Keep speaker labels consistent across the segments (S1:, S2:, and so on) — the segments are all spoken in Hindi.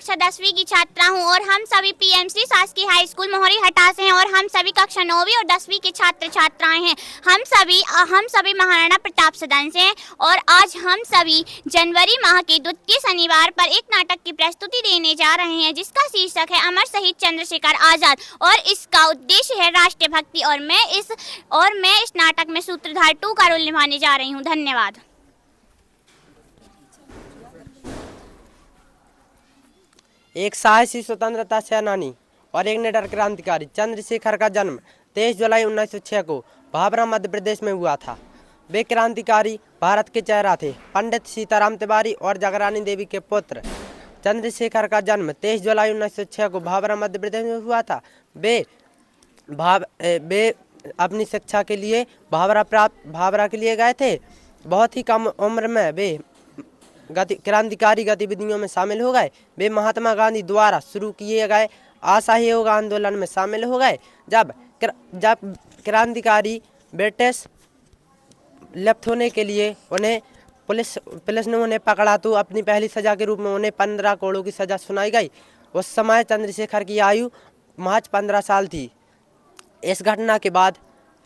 S1: कक्षा 10वीं की छात्रा हूं और हम सभी पीएमसी शासकीय हाई स्कूल मोहरी हटा से हैं और हम सभी कक्षा 9वीं और 10वीं के छात्र छात्राएं हैं। हम सभी महाराणा प्रताप सदन से हैं और आज हम सभी जनवरी माह के द्वितीय शनिवार पर एक नाटक की प्रस्तुति देने जा रहे हैं जिसका शीर्षक है अमर शहीद चंद्रशेखर आजाद और इसका उद्देश्य है राष्ट्रीय भक्ति और मैं इस नाटक में सूत्रधार 2 का रोल निभाने जा रही हूँ। धन्यवाद।
S2: एक साहसी स्वतंत्रता सेनानी और एक निडर क्रांतिकारी चंद्रशेखर का जन्म 23 जुलाई 1906 को भाभरा मध्य प्रदेश में हुआ था। वे क्रांतिकारी भारत के चेहरा थे। पंडित सीताराम तिवारी और जगरानी देवी के पुत्र चंद्रशेखर का जन्म 23 जुलाई 1906 को भाभरा मध्य प्रदेश में हुआ था। वे अपनी शिक्षा के लिए भाभरा के लिए गए थे। बहुत ही कम उम्र में वे क्रांतिकारी गतिविधियों में शामिल हो गए। वे महात्मा गांधी द्वारा शुरू किए गए असहयोग आंदोलन में शामिल हो गए। जब क्रांतिकारी ब्रिटिश लिप्त होने के लिए उन्हें पुलिस ने उन्हें पकड़ा तो अपनी पहली सजा के रूप में उन्हें 15 कोड़ों की सजा सुनाई गई। उस समय चंद्रशेखर की आयु महज 15 साल थी। इस घटना के बाद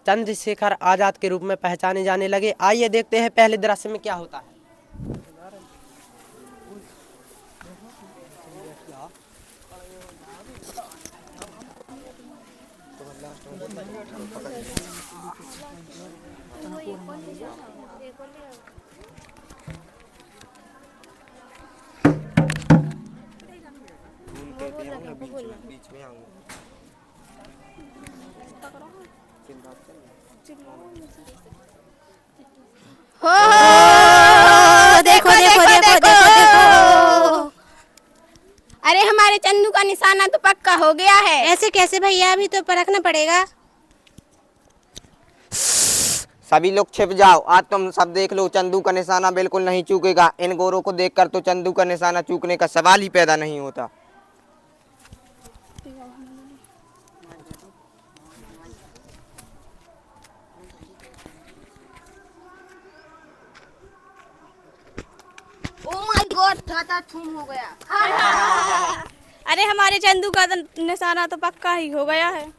S2: चंद्रशेखर आजाद के रूप में पहचाने जाने लगे। आइए देखते हैं पहले दृश्य में क्या होता है। बीच में आऊंगा।
S3: देखो देखो देखो देखो। अरे हमारे चंदू का निशाना तो पक्का हो गया है।
S4: ऐसे कैसे भैया, अभी तो परखना पड़ेगा।
S5: सभी लोग छिप जाओ, आज तुम सब देख लो, चंदू का निशाना बिल्कुल नहीं चूकेगा। इन गोरों को देखकर तो चंदू का निशाना चूकने का सवाल ही पैदा नहीं होता।
S3: ओह माय गॉड, था छूम हो गया।
S4: अरे हमारे चंदू का निशाना तो पक्का ही हो गया है।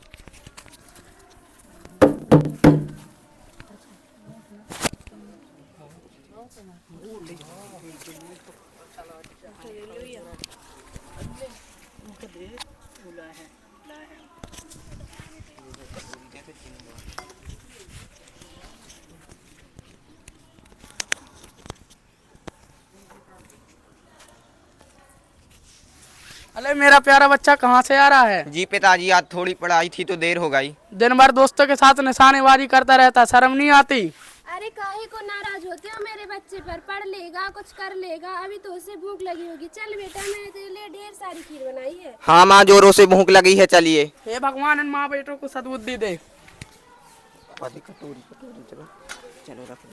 S6: अरे मेरा प्यारा बच्चा कहाँ से आ रहा है?
S5: जी पिताजी, आज थोड़ी पढ़ाई थी तो देर हो गई।
S6: दिन भर दोस्तों के साथ निशानेबाजी करता रहता, शर्म नहीं आती?
S7: अरे काहे को नाराज होते हो मेरे बच्चे पर? पढ़ लेगा, कुछ कर लेगा। अभी तो उसे भूख लगी होगी। चल बेटा, मैंने तेरे लिए ढेर सारी खीर बनाई है।
S5: हाँ माँ, जोरों से भूख लगी है, चलिए।
S6: हे भगवान, इन माँ बेटों को सद्बुद्धि दे।
S5: चलो रखो।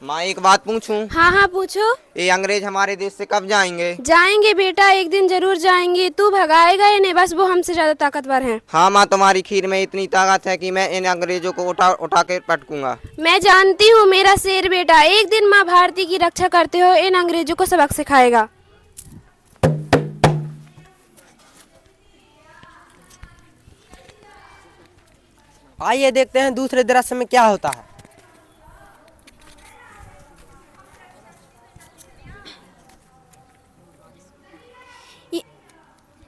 S5: माँ एक बात पूछूं?
S7: हाँ हाँ पूछो।
S5: ये अंग्रेज हमारे देश से कब जाएंगे?
S7: जाएंगे बेटा, एक दिन जरूर जाएंगे। तू भगाएगा इन्हें, बस वो हमसे ज्यादा ताकतवर हैं।
S5: हाँ माँ, तुम्हारी खीर में इतनी ताकत है कि मैं इन अंग्रेजों को उठा के पटकूंगा।
S7: मैं जानती हूँ मेरा शेर बेटा, एक दिन माँ भारती की रक्षा करते हो इन अंग्रेजों को सबक सिखाएगा।
S2: आइए देखते हैं दूसरे दृश्य में क्या होता है।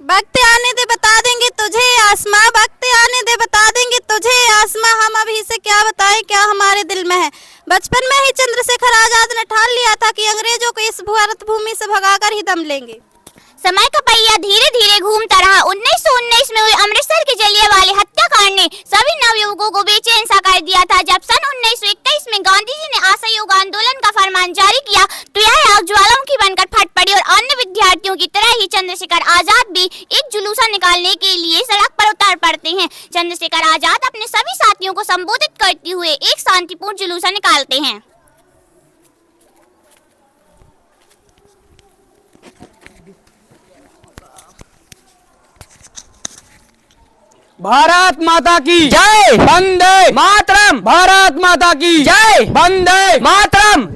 S4: वक्त आने दे बता देंगे तुझे आसमां, वक्त आने दे बता देंगे तुझे आसमां। हम अभी से क्या बताएं क्या हमारे दिल में है। बचपन में ही चंद्रशेखर आजाद ने ठान लिया था कि अंग्रेजों को इस भारत भूमि से भगाकर ही दम लेंगे।
S1: समय का पहिया धीरे धीरे घूमता रहा। 1919 में हुए अमृतसर के जलियांवाला हत्याकांड ने सभी नवयुवकों को बेचैन सा कर दिया था। जब सन 1921 में गांधी जी ने असहयोग आंदोलन का फरमान जारी किया तो यह आग ज्वालामुखी बनकर फट पड़ी और अन्य विद्यार्थियों की तरह ही चंद्रशेखर आजाद भी एक जुलूसा निकालने के लिए सड़क पर उतर पड़ते हैं। चंद्रशेखर आजाद अपने सभी साथियों को संबोधित करते हुए एक शांतिपूर्ण जुलूसा निकालते हैं।
S6: भारत माता की
S5: जय।
S6: वंदे
S5: मातरम।
S6: भारत माता की
S5: जय।
S6: वंदे
S5: मातरम।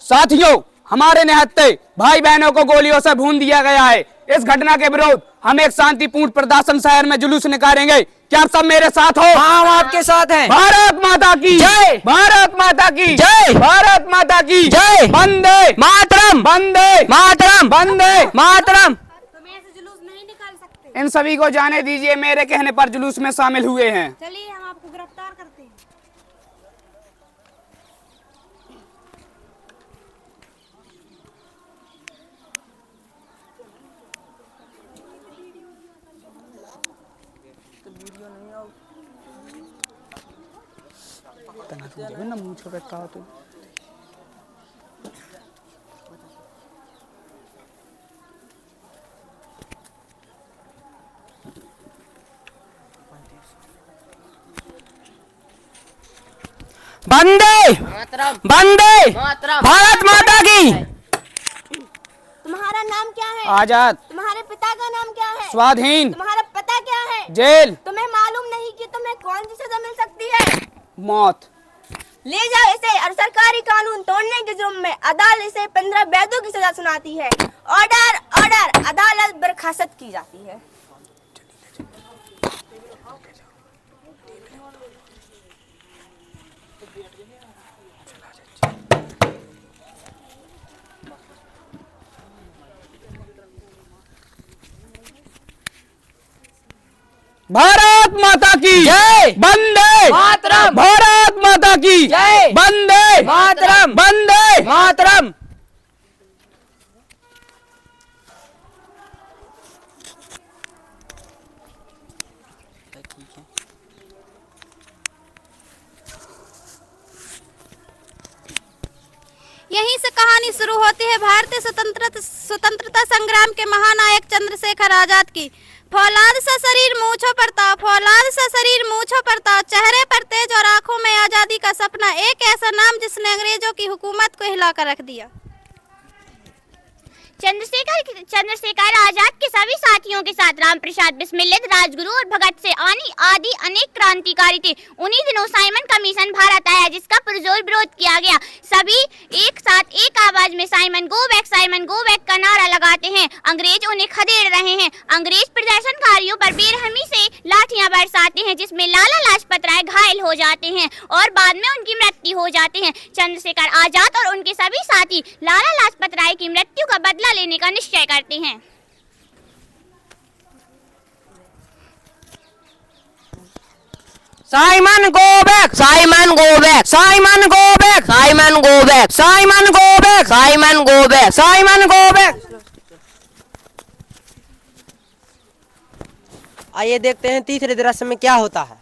S6: साथियों, हमारे निहत्थे भाई बहनों को गोलियों से भून दिया गया है। इस घटना के विरोध हम एक शांतिपूर्ण प्रदर्शन शहर में जुलूस निकालेंगे। क्या आप सब मेरे साथ हो?
S5: हाँ, हम आपके साथ हैं।
S6: भारत माता की
S5: जय।
S6: भारत माता की
S5: जय।
S6: भारत माता की
S5: जय।
S6: वंदे
S5: मातरम।
S6: वंदे
S5: मातरम।
S6: वंदे
S5: मातरम।
S7: तुम ऐसे जुलूस नहीं निकाल सकते।
S6: इन सभी को जाने दीजिए, मेरे कहने पर जुलूस में शामिल हुए हैं।
S7: चलिए हम आपको गिरफ्तार करते हैं।
S5: वंदे वंदे भारत माता की।
S3: तुम्हारा नाम क्या है?
S6: आजाद,
S3: तुम्हारे पिता का नाम क्या है?
S6: स्वाधीन,
S3: तुम्हारा पता क्या है?
S6: जेल,
S3: तुम्हें मालूम नहीं कि तुम्हें कौन सी सजा मिल सकती है?
S6: मौत।
S3: ले जाओ इसे और सरकारी कानून तोड़ने के जुर्म में अदालत इसे 15 बैदों की सजा सुनाती है। ऑर्डर ऑर्डर, अदालत बर्खास्त की जाती है।
S6: भारत माता की
S5: जय।
S6: वंदे
S5: मातरम।
S6: भारत माता की
S5: जय।
S6: वंदे
S5: मातरम।
S6: वंदे
S5: मातरम।
S4: यहीं से कहानी शुरू होती है भारतीय स्वतंत्रता संग्राम के महानायक चंद्रशेखर आजाद की। फौलाद सा शरीर मूंछों पर था, फौलाद सा शरीर मूंछों पर था, चेहरे पर तेज और आंखों में आजादी का सपना, एक ऐसा नाम जिसने अंग्रेजों की हुकूमत को हिलाकर रख दिया।
S1: चंद्रशेखर आजाद के सभी साथियों के साथ रामप्रसाद बिस्मिल्लाह, राजगुरु और भगत से आदि अनेक क्रांतिकारी थे। उन्हीं दिनों साइमन कमीशन भारत आया, जिसका पुरजोर विरोध किया गया। सभी एक साथ एक आवाज में साइमन गो बैक का नारा लगाते हैं। अंग्रेज उन्हें खदेड़ रहे हैं। अंग्रेज प्रदर्शनकारियों पर बेरहमी से लाठियां बरसाते हैं, जिसमें लाला लाजपत राय घायल हो जाते हैं और बाद में उनकी मृत्यु हो जाती है। चंद्रशेखर आजाद और उनके सभी साथी लाला लाजपत राय की मृत्यु का बदला लेने का निश्चय करते हैं।
S5: Simon go back. Simon go back. Simon go back. Simon go back. Simon go back. Simon go back. Simon go back.
S2: आइए देखते हैं तीसरे दृश्य में क्या होता है।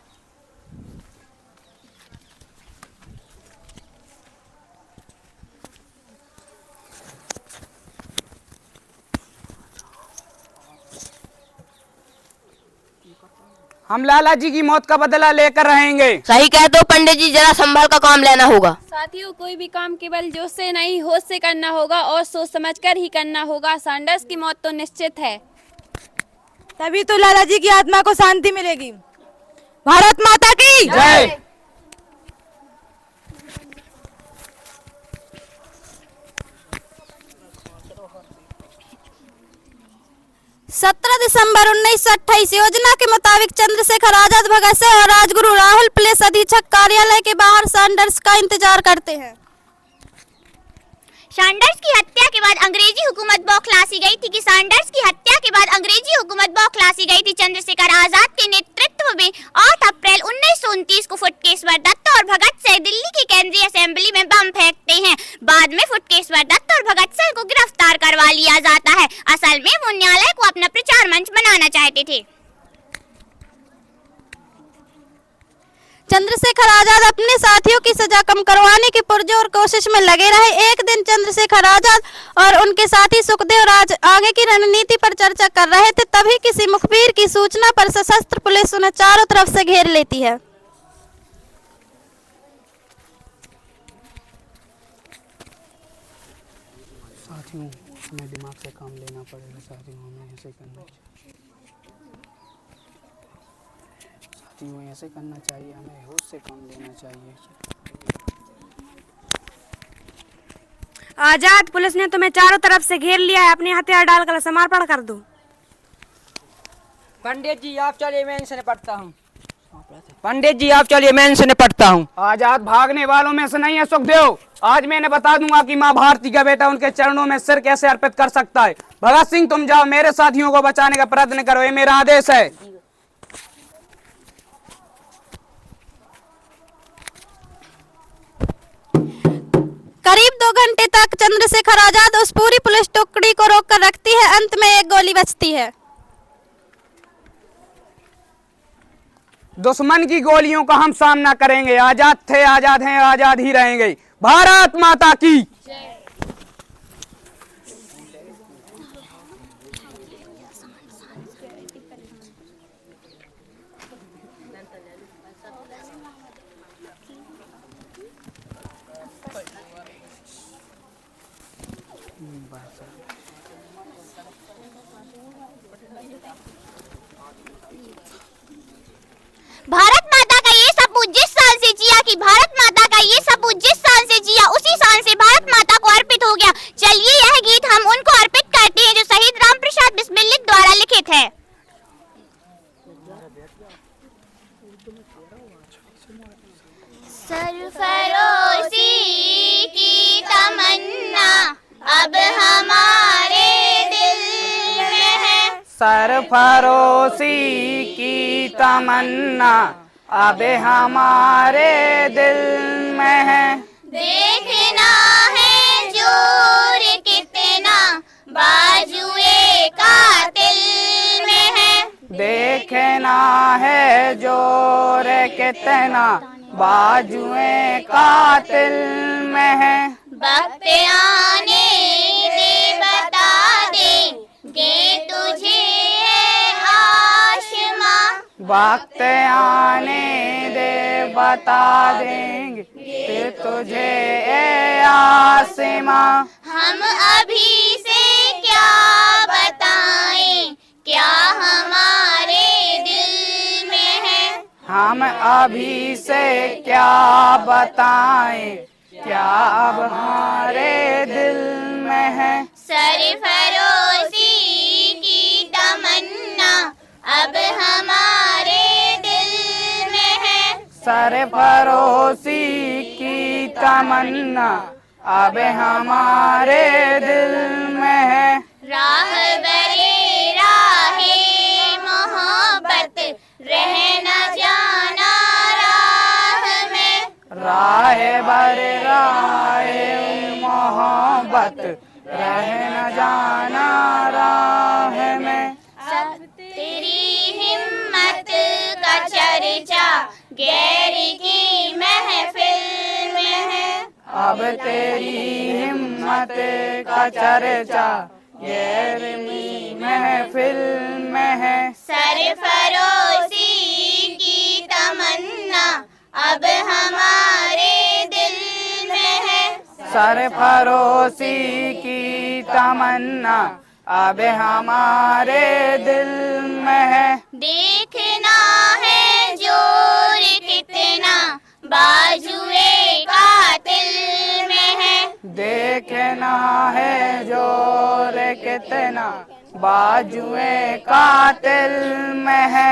S6: हम लाला जी की मौत का बदला लेकर रहेंगे।
S5: सही कहते हो पंडित जी, जरा संभल का काम लेना होगा।
S7: साथियों, कोई भी काम केवल जोश से नहीं होश से करना होगा और सोच समझकर ही करना होगा। सैंडर्स की मौत तो निश्चित है,
S3: तभी तो लाला जी की आत्मा को शांति मिलेगी। भारत माता की
S6: जय।
S4: 17 दिसंबर 1928 योजना के मुताबिक चंद्रशेखर आजाद भगत सिंह और राजगुरु राहुल पुलिस अधीक्षक कार्यालय के बाहर सैंडर्स का इंतजार करते हैं।
S1: सैंडर्स की हत्या के बाद अंग्रेजी हुकूमत बौखलासी गई थी चंद्रशेखर आजाद के नेतृत्व में 8 अप्रैल 1929 को फुटकेश्वर दत्त और भगत सिंह दिल्ली की केंद्रीय असेंबली में बम फेंकते हैं। बाद में फुटकेश्वर दत्त और भगत सिंह को गिरफ्तार करवा लिया जाता है। असल में वो न्यायालय को अपना प्रचार मंच बनाना चाहते थे।
S4: चंद्रशेखर आजाद अपने साथियों की सजा कम करवाने की पुरजोर कोशिश में लगे रहे। एक दिन चंद्रशेखर आजाद और उनके साथी सुखदेव राज आगे की रणनीति पर चर्चा कर रहे थे, तभी किसी मुखबिर की सूचना पर सशस्त्र पुलिस उन्हें चारों तरफ से घेर लेती है।
S6: साथियों, हमें दिमाग से काम लेना पड़ेगा। साथियों, हमें ऐसे करना चाहिए। करती हूँ, ऐसे करना चाहिए, हमें होश से काम लेना चाहिए।
S8: आजाद, पुलिस ने तुम्हें चारों तरफ से घेर लिया है, अपने हथियार डालकर समर्पण कर दो।
S9: पंडित जी आप चलिए, मैं इनसे निपटता हूँ। पंडित जी आप चलिए, मैं इनसे निपटता हूँ।
S6: आजाद भागने वालों में से नहीं है सुखदेव। आज मैंने बता दूंगा कि माँ भारती का बेटा उनके चरणों में सिर कैसे अर्पित कर सकता है। भगत सिंह तुम जाओ, मेरे साथियों को बचाने का प्रयत्न करो, ये मेरा आदेश है।
S4: करीब 2 घंटे तक चंद्रशेखर आजाद उस पूरी पुलिस टुकड़ी को रोककर रखती है। अंत में एक गोली बचती है।
S6: दुश्मन की गोलियों का हम सामना करेंगे। आजाद थे, आजाद हैं, आजाद ही रहेंगे। भारत माता की।
S1: भारत माता का ये सपूत जिस शान से जिया कि भारत माता का ये सपूत जिस शान से जिया उसी शान से भारत माता को अर्पित हो गया। चलिए यह गीत हम उनको अर्पित करते हैं जो शहीद राम प्रसाद बिस्मिल्लिक द्वारा लिखित है। सरफरोशी की तमन्ना अब हमारे दिल में है।
S6: सरफरोशी की तमन्ना अब हमारे दिल में है।
S1: देखना है जोर कितना बाजुए कातिल में है।
S6: देखना है जोर कितना बाजुए कातिल में है।
S1: वक्त आने दे बता देंगे तुझे आशमा।
S6: वक्त आने दे बता देंगे कि तुझे ए आसमां।
S1: हम अभी से क्या बताएं क्या हमारे दिल में है।
S6: हम अभी से क्या बताएं क्या अब हमारे दिल में है।
S1: सरफरोशी की तमन्ना अब हमारे दिल में है।
S6: सरफरोशी की तमन्ना अब हमारे दिल में है।
S1: राहबरे राहे मोहब्बत रह न जाना राह में।
S6: राह बर राह मोहब्बत रह न जाना राह में।
S1: सब तेरी हिम्मत का चर्चा गैर की महफिल में है।
S6: अब तेरी हिम्मत का चर्चा गैर की महफिल में है।
S1: सरफरोशी की तमन्ना अब हमारे दिल में है।
S6: सरफरोशी की तमन्ना अब हमारे दिल में है।
S1: देखना है जोर कितना बाजुए कातिल में है।
S6: देखना है जोर कितना बाजुए कातिल में है।